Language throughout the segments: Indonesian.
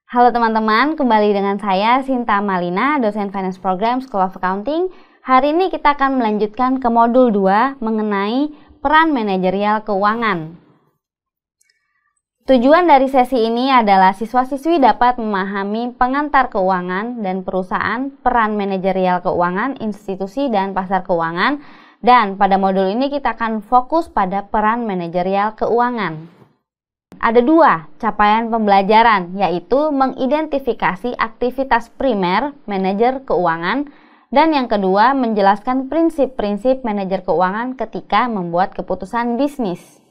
Halo teman-teman, kembali dengan saya Sinta Malina, dosen Finance Program School of Accounting. Hari ini kita akan melanjutkan ke modul 2 mengenai peran manajerial keuangan. Tujuan dari sesi ini adalah siswa-siswi dapat memahami pengantar keuangan dan perusahaan, peran manajerial keuangan, institusi, dan pasar keuangan. Dan pada modul ini kita akan fokus pada peran manajerial keuangan. Ada dua capaian pembelajaran, yaitu mengidentifikasi aktivitas primer manajer keuangan, dan yang kedua menjelaskan prinsip-prinsip manajer keuangan ketika membuat keputusan bisnis.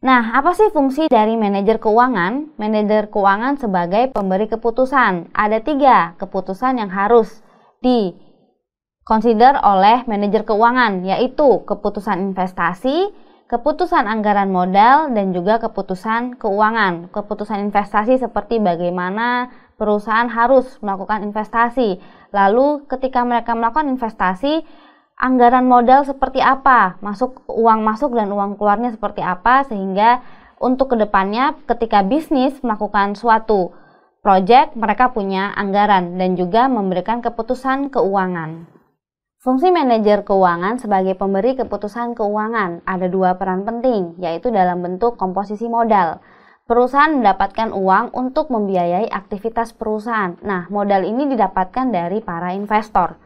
Nah, apa sih fungsi dari manajer keuangan? Manajer keuangan sebagai pemberi keputusan. Ada 3 keputusan yang harus consider oleh manajer keuangan, yaitu keputusan investasi, keputusan anggaran modal, dan juga keputusan keuangan. Keputusan investasi seperti bagaimana perusahaan harus melakukan investasi. Lalu ketika mereka melakukan investasi, anggaran modal seperti apa, uang masuk dan uang keluarnya seperti apa, sehingga untuk kedepannya ketika bisnis melakukan suatu proyek, mereka punya anggaran dan juga memberikan keputusan keuangan. Fungsi manajer keuangan sebagai pemberi keputusan keuangan ada 2 peran penting, yaitu dalam bentuk komposisi modal. Perusahaan mendapatkan uang untuk membiayai aktivitas perusahaan. Nah, modal ini didapatkan dari para investor.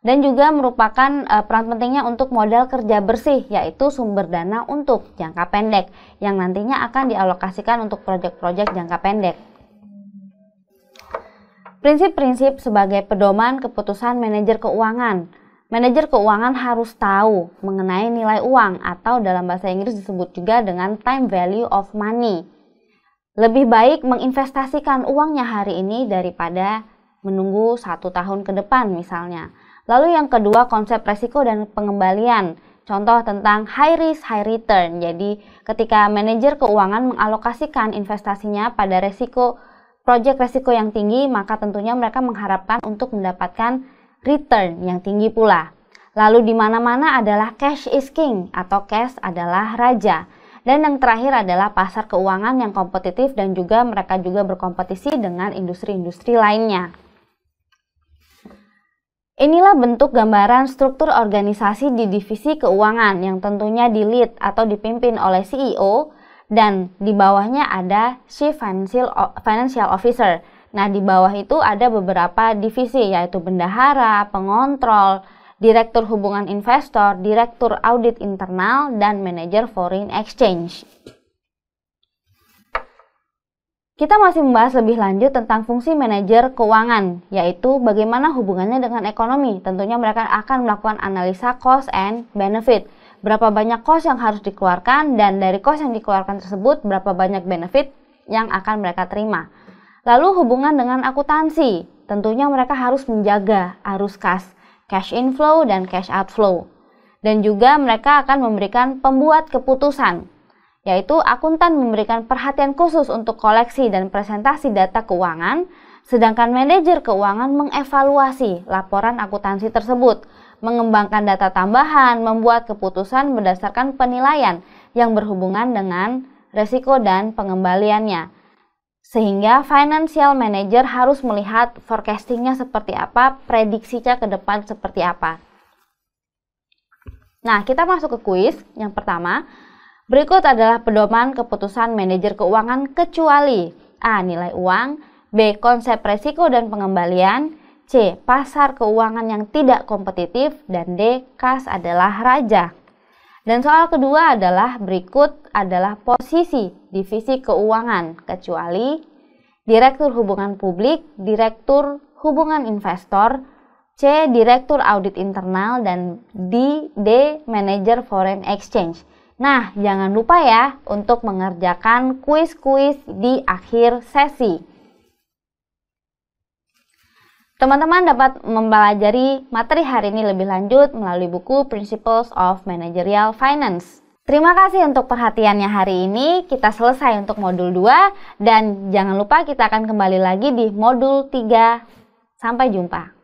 Dan juga merupakan peran pentingnya untuk modal kerja bersih, yaitu sumber dana untuk jangka pendek, yang nantinya akan dialokasikan untuk proyek-proyek jangka pendek. Prinsip-prinsip sebagai pedoman keputusan manajer keuangan. Manajer keuangan harus tahu mengenai nilai uang, atau dalam bahasa Inggris disebut juga dengan time value of money. Lebih baik menginvestasikan uangnya hari ini daripada menunggu 1 tahun ke depan misalnya. Lalu yang kedua, konsep resiko dan pengembalian. Contoh tentang high risk, high return. Jadi ketika manajer keuangan mengalokasikan investasinya pada proyek resiko yang tinggi, maka tentunya mereka mengharapkan untuk mendapatkan return yang tinggi pula. Lalu di mana-mana adalah cash is king, atau cash adalah raja. Dan yang terakhir adalah pasar keuangan yang kompetitif dan juga mereka juga berkompetisi dengan industri-industri lainnya. Inilah bentuk gambaran struktur organisasi di divisi keuangan yang tentunya di-lead atau dipimpin oleh CEO, dan di bawahnya ada Chief Financial Officer. Nah, di bawah itu ada beberapa divisi, yaitu bendahara, pengontrol, direktur hubungan investor, direktur audit internal, dan manajer foreign exchange. Kita masih membahas lebih lanjut tentang fungsi manajer keuangan, yaitu bagaimana hubungannya dengan ekonomi. Tentunya mereka akan melakukan analisa cost and benefit. Berapa banyak cost yang harus dikeluarkan, dan dari cost yang dikeluarkan tersebut, berapa banyak benefit yang akan mereka terima. Lalu hubungan dengan akuntansi, tentunya mereka harus menjaga arus kas, cash inflow dan cash outflow. Dan juga mereka akan memberikan pembuat keputusan, yaitu akuntan memberikan perhatian khusus untuk koleksi dan presentasi data keuangan, sedangkan manajer keuangan mengevaluasi laporan akuntansi tersebut, mengembangkan data tambahan, membuat keputusan berdasarkan penilaian yang berhubungan dengan resiko dan pengembaliannya. Sehingga financial manager harus melihat forecastingnya seperti apa, prediksinya ke depan seperti apa. Nah, kita masuk ke kuis yang pertama. Berikut adalah pedoman keputusan manajer keuangan kecuali A. Nilai uang, B. Konsep resiko dan pengembalian, C. Pasar keuangan yang tidak kompetitif, dan D. Kas adalah raja. Dan soal kedua adalah berikut adalah posisi divisi keuangan kecuali direktur hubungan publik, direktur hubungan investor, C. Direktur audit internal, dan D. Manager foreign exchange. Nah, jangan lupa ya untuk mengerjakan kuis-kuis di akhir sesi. Teman-teman dapat mempelajari materi hari ini lebih lanjut melalui buku Principles of Managerial Finance. Terima kasih untuk perhatiannya hari ini. Kita selesai untuk modul 2 dan jangan lupa kita akan kembali lagi di modul 3. Sampai jumpa.